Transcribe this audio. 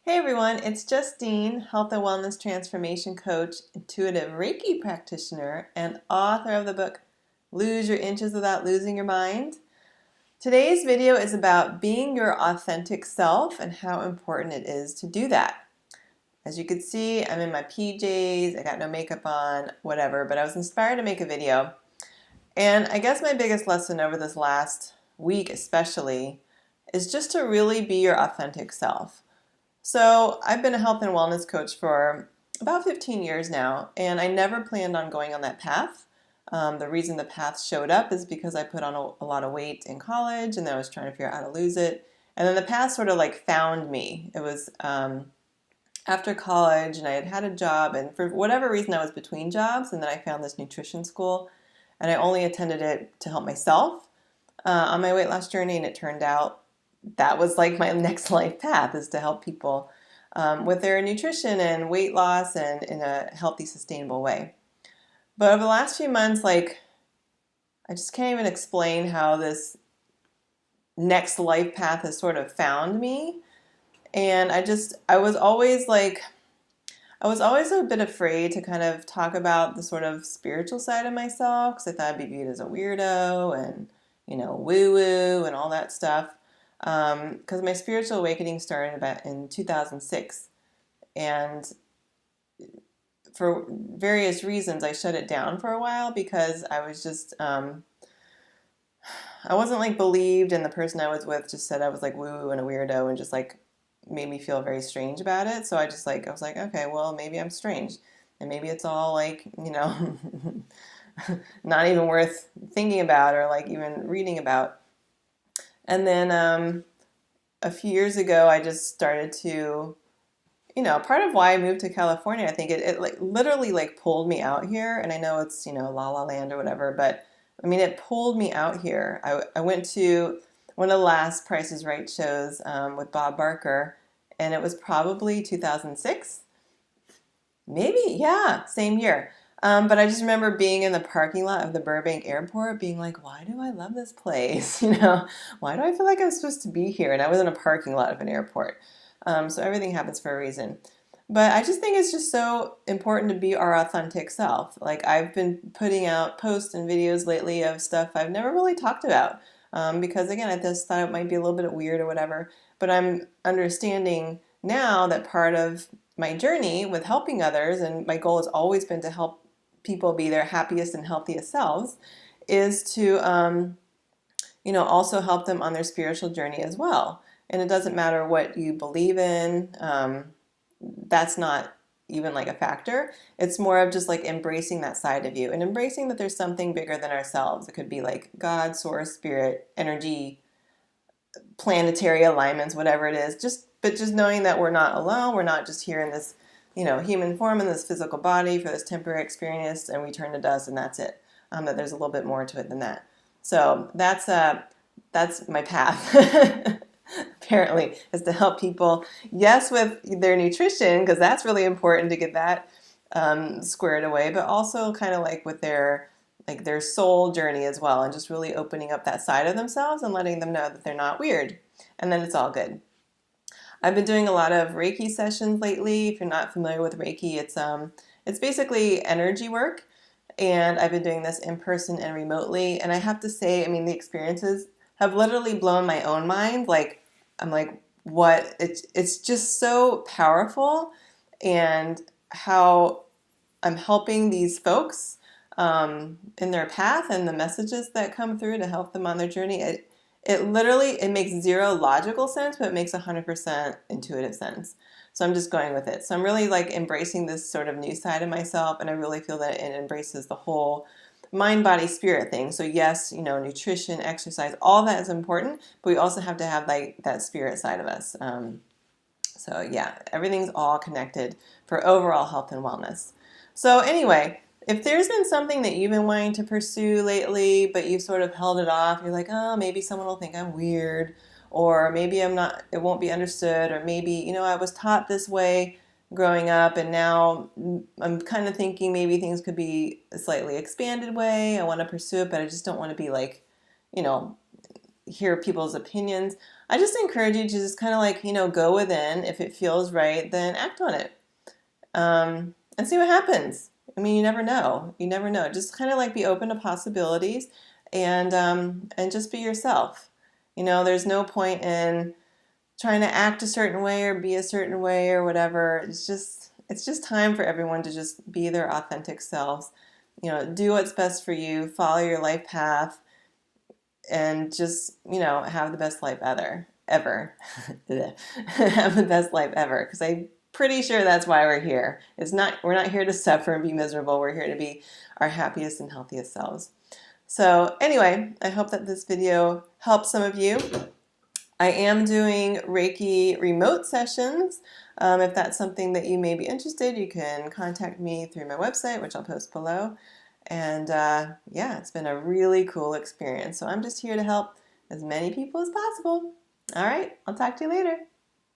Hey everyone, it's Justine, health and wellness transformation coach, intuitive Reiki practitioner, and author of the book Lose Your Inches Without Losing Your Mind. Today's video is about being your authentic self and how important it is to do that. As you can see, I'm in my PJs, I got no makeup on, whatever, but I was inspired to make a video. And I guess my biggest lesson over this last week especially is just to really be your authentic self. So I've been a health and wellness coach for about 15 years now, and I never planned on going on that path. The reason the path showed up is because I put on a lot of weight in college, and then I was trying to figure out how to lose it. And then the path sort of like found me. It was after college, and I had had a job, and for whatever reason, I was between jobs, and then I found this nutrition school, and I only attended it to help myself on my weight loss journey, and it turned out that was like my next life path is to help people with their nutrition and weight loss and in a healthy, sustainable way. But over the last few months, like I just can't even explain how this next life path has sort of found me. And I was always a bit afraid to kind of talk about the sort of spiritual side of myself because I thought I'd be viewed as a weirdo and, woo woo and all that stuff. Because my spiritual awakening started about in 2006, and for various reasons I shut it down for a while because I was just I wasn't like believed, and the person I was with just said I was like woo woo and a weirdo and just like made me feel very strange about it. So I was like, okay, well, maybe I'm strange, and maybe it's all like not even worth thinking about or like even reading about. And then a few years ago, I just started to, part of why I moved to California, I think it like literally like pulled me out here. And I know it's, la la land or whatever, but I mean, it pulled me out here. I went to one of the last Price is Right shows with Bob Barker, and it was probably 2006. Maybe, yeah, same year. But I just remember being in the parking lot of the Burbank airport being like, why do I love this place? Why do I feel like I'm supposed to be here? And I was in a parking lot of an airport. So everything happens for a reason. But I just think it's just so important to be our authentic self. Like I've been putting out posts and videos lately of stuff I've never really talked about. Because again, I just thought it might be a little bit weird or whatever. But I'm understanding now that part of my journey with helping others, and my goal has always been to help people be their happiest and healthiest selves, is to also help them on their spiritual journey as well. And it doesn't matter what you believe in. That's not even like a factor. It's more of just like embracing that side of you and embracing that there's something bigger than ourselves. It could be like God, source, spirit, energy, planetary alignments, whatever it is. But just knowing that we're not alone. We're not just here in this human form in this physical body for this temporary experience, and we turn to dust and that's it. That there's a little bit more to it than that. So that's my path. Apparently, is to help people, yes, with their nutrition, because that's really important to get that squared away, but also kind of like with their soul journey as well, and just really opening up that side of themselves and letting them know that they're not weird, and then it's all good. I've been doing a lot of Reiki sessions lately. If you're not familiar with Reiki, it's basically energy work, and I've been doing this in person and remotely. And I have to say, I mean, the experiences have literally blown my own mind. Like, I'm like, what? It's just so powerful, and how I'm helping these folks in their path and the messages that come through to help them on their journey. It makes zero logical sense, but it makes 100% intuitive sense. So I'm just going with it. So I'm really like embracing this sort of new side of myself, and I really feel that it embraces the whole mind, body, spirit thing. So yes, nutrition, exercise, all that is important, but we also have to have like that spirit side of us. So yeah, everything's all connected for overall health and wellness. So anyway, if there's been something that you've been wanting to pursue lately, but you've sort of held it off, you're like, oh, maybe someone will think I'm weird, or maybe it won't be understood, or maybe, I was taught this way growing up, and now I'm kind of thinking maybe things could be a slightly expanded way. I want to pursue it, but I just don't want to be like, hear people's opinions. I just encourage you to just kind of like, go within. If it feels right, then act on it, and see what happens. I mean, you never know. You never know. Just kind of like be open to possibilities, and just be yourself. There's no point in trying to act a certain way or be a certain way or whatever. It's just time for everyone to just be their authentic selves. Do what's best for you, follow your life path, and just, have the best life ever. Have the best life ever, because I'm pretty sure that's why we're here. We're not here to suffer and be miserable. We're here to be our happiest and healthiest selves. So anyway, I hope that this video helps some of you. I am doing Reiki remote sessions. If that's something that you may be interested, you can contact me through my website, which I'll post below. And yeah, it's been a really cool experience. So I'm just here to help as many people as possible. All right, I'll talk to you later.